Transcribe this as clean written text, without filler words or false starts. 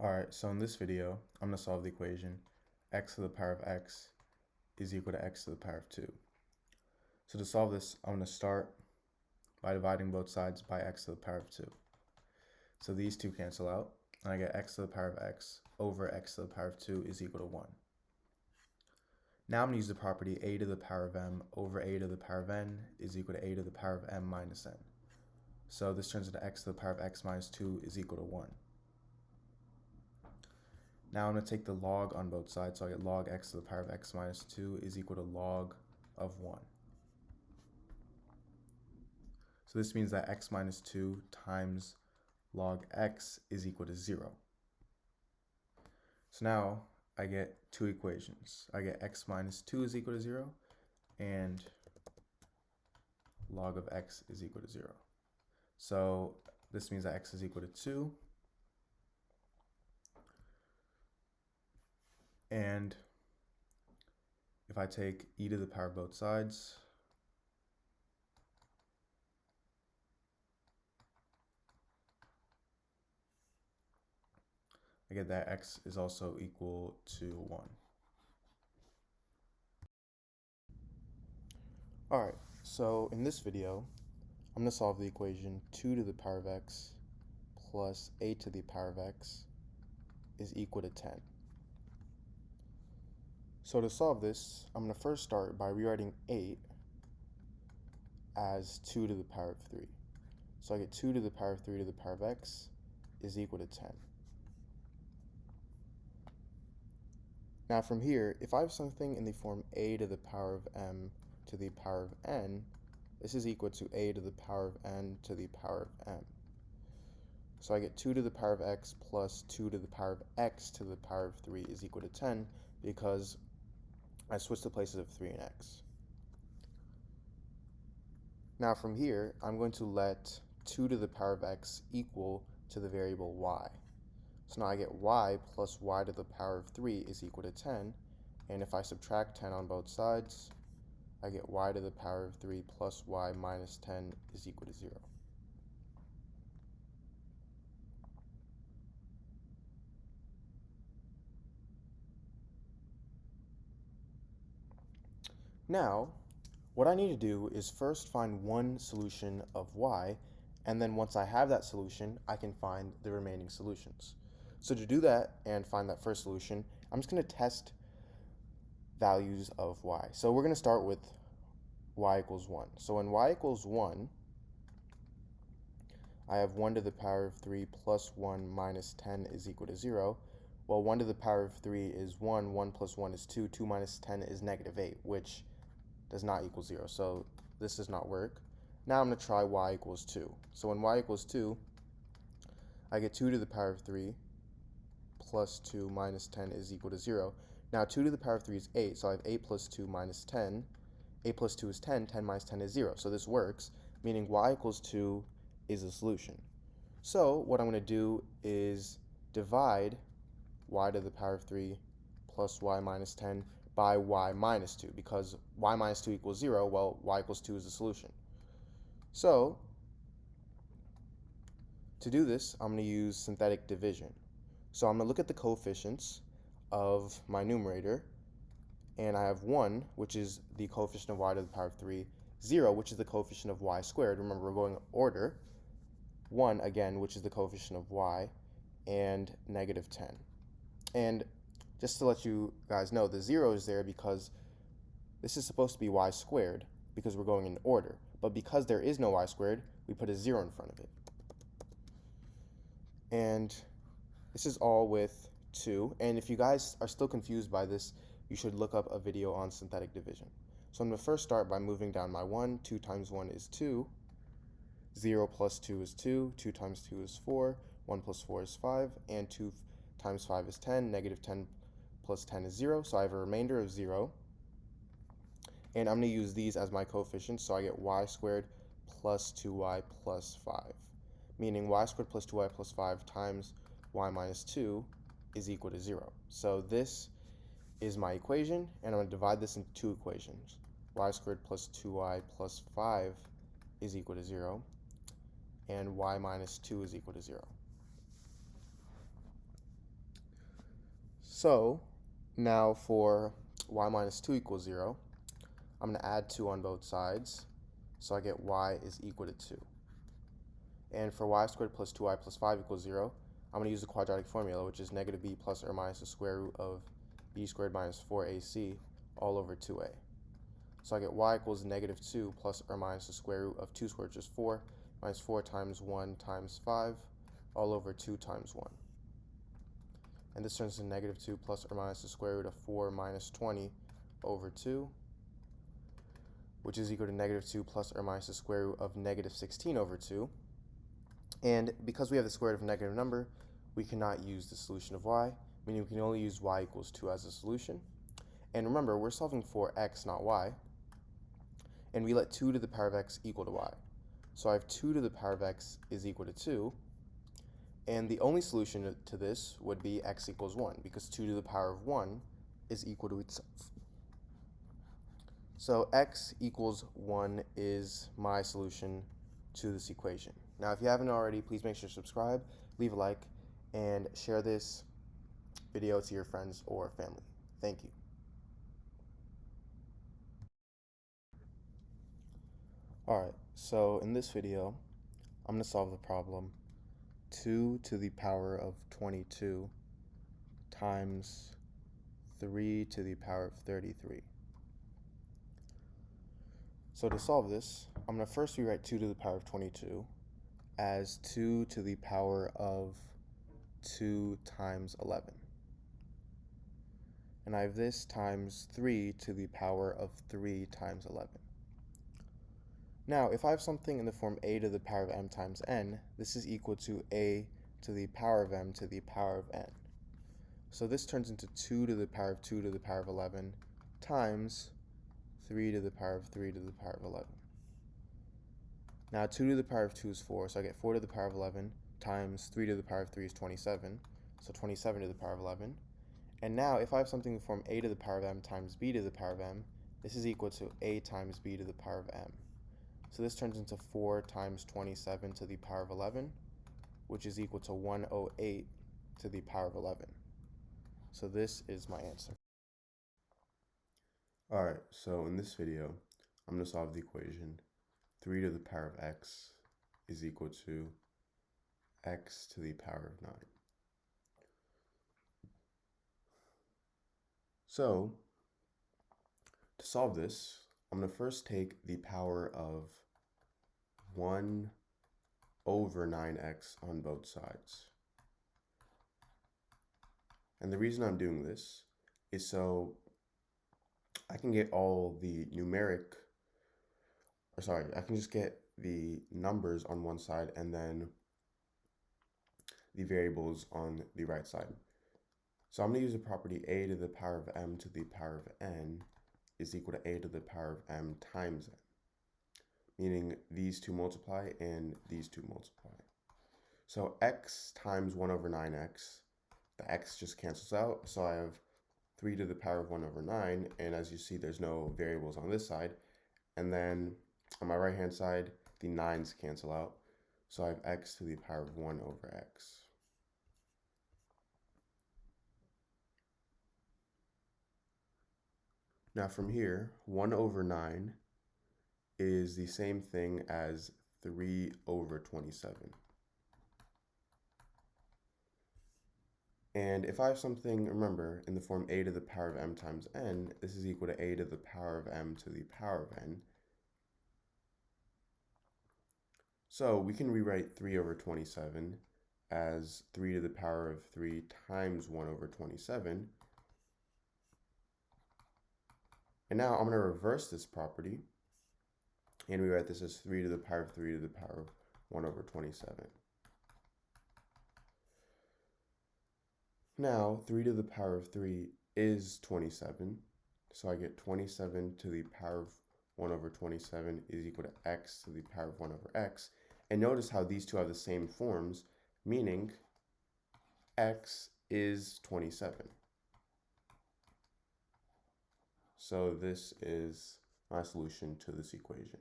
Alright, so in this video, I'm going to solve the equation x to the power of x is equal to x to the power of 2. So to solve this, I'm going to start by dividing both sides by x to the power of 2. So these two cancel out, and I get x to the power of x over x to the power of 2 is equal to 1. Now I'm going to use the property a to the power of m over a to the power of n is equal to a to the power of m minus n. So this turns into x to the power of x minus 2 is equal to 1. Now I'm going to take the log on both sides, so I get log x to the power of x minus 2 is equal to log of 1. So this means that x minus 2 times log x is equal to 0. So now I get two equations. I get x minus 2 is equal to 0 and log of x is equal to 0. So this means that x is equal to 2. And if I take e to the power of both sides, I get that x is also equal to 1. Alright, so in this video, I'm going to solve the equation 2 to the power of x plus 8 to the power of x is equal to 10. So to solve this, I'm going to first start by rewriting 8 as 2 to the power of 3. So I get 2 to the power of 3 to the power of x is equal to 10. Now from here, if I have something in the form a to the power of m to the power of n, this is equal to a to the power of n to the power of m. So I get 2 to the power of x plus 2 to the power of x to the power of 3 is equal to 10 because I switched the places of 3 and x. Now from here, I'm going to let 2 to the power of x equal to the variable y. So now I get y plus y to the power of 3 is equal to 10, and if I subtract 10 on both sides, I get y to the power of 3 plus y minus 10 is equal to 0. Now, what I need to do is first find one solution of y, and then once I have that solution, I can find the remaining solutions. So to do that and find that first solution, I'm just going to test values of y. So we're going to start with y equals 1. So when y equals 1, I have 1 to the power of 3 plus 1 minus 10 is equal to 0. Well, 1 to the power of 3 is 1, 1 plus 1 is 2, 2 minus 10 is negative 8, which does not equal 0, so this does not work. Now I'm going to try y equals 2. So when y equals 2, I get 2 to the power of 3 plus 2 minus 10 is equal to 0. Now 2 to the power of 3 is 8, so I have 8 plus 2 minus 10. 8 plus 2 is 10, 10 minus 10 is 0. So this works, meaning y equals 2 is the solution. So what I'm going to do is divide y to the power of 3 plus y minus 10 by y minus 2, because y minus 2 equals 0, well, y equals 2 is the solution. So to do this, I'm going to use synthetic division. So I'm going to look at the coefficients of my numerator, and I have 1, which is the coefficient of y to the power of 3, 0, which is the coefficient of y squared. Remember, we're going order. 1, again, which is the coefficient of y, and negative 10. And just to let you guys know, the 0 is there because this is supposed to be y squared because we're going in order. But because there is no y squared, we put a 0 in front of it. And this is all with 2. And if you guys are still confused by this, you should look up a video on synthetic division. So I'm going to first start by moving down my 1. 2 times 1 is 2. 0 plus 2 is 2. 2 times 2 is 4. 1 plus 4 is 5. And 2 times 5 is 10. Negative 10 plus 10 is 0. So I have a remainder of 0. And I'm going to use these as my coefficients. So I get y squared plus 2y plus 5. Meaning y squared plus 2y plus 5 times y minus 2 is equal to 0. So this is my equation, and I'm going to divide this into two equations. Y squared plus 2y plus 5 is equal to 0, and y minus 2 is equal to 0. So now for y minus 2 equals 0, I'm going to add 2 on both sides, so I get y is equal to 2. And for y squared plus 2y plus 5 equals 0, I'm going to use the quadratic formula, which is negative b plus or minus the square root of b squared minus 4ac all over 2a. So I get y equals negative 2 plus or minus the square root of 2 squared, which is 4, minus 4 times 1 times 5, all over 2 times 1. And this turns to negative 2 plus or minus the square root of 4 minus 20 over 2, which is equal to negative 2 plus or minus the square root of negative 16 over 2. And because we have the square root of a negative number, we cannot use the solution of y, meaning we can only use y equals 2 as a solution. And remember, we're solving for x, not y. And we let 2 to the power of x equal to y. So I have 2 to the power of x is equal to 2. And the only solution to this would be x equals 1, because 2 to the power of 1 is equal to itself. So x equals 1 is my solution to this equation. Now, if you haven't already, please make sure to subscribe, leave a like, and share this video to your friends or family. Thank you. Alright, so in this video, I'm going to solve the problem 2 to the power of 22 times 3 to the power of 33. So to solve this, I'm going to first rewrite 2 to the power of 22 as 2 to the power of 2 times 11. And I have this times 3 to the power of 3 times 11. Now, if I have something in the form a to the power of m times n, this is equal to a to the power of m to the power of n. So this turns into 2 to the power of 2 to the power of 11 times 3 to the power of 3 to the power of 11. Now 2 to the power of 2 is 4, so I get 4 to the power of 11 times 3 to the power of 3 is 27, so 27 to the power of 11. And now if I have something in the form a to the power of m times b to the power of m, this is equal to a times b to the power of m. So this turns into 4 times 27 to the power of 11, which is equal to 108 to the power of 11. So this is my answer. Alright, so in this video, I'm going to solve the equation 3 to the power of x is equal to x to the power of 9. So, to solve this, I'm going to first take the power of 1 over 9x on both sides. And the reason I'm doing this is so I can get all the I can just get the numbers on one side and then the variables on the right side. So I'm going to use the property a to the power of m to the power of n is equal to a to the power of m times n, meaning these two multiply and these two multiply. So x times 1 over 9x, the x just cancels out, so I have 3 to the power of 1 over 9, and as you see, there's no variables on this side. And then on my right hand side, the 9's cancel out, so I have x to the power of 1 over x. Now from here, 1 over 9 is the same thing as 3 over 27. And if I have something, remember, in the form a to the power of m times n, this is equal to a to the power of m to the power of n. So we can rewrite 3 over 27 as 3 to the power of 3 times 1 over 27. And now I'm going to reverse this property and rewrite this as 3 to the power of 3 to the power of 1 over 27. Now 3 to the power of 3 is 27, so I get 27 to the power of 1 over 27 is equal to x to the power of 1 over x. And notice how these two have the same forms, meaning x is 27. So this is my solution to this equation.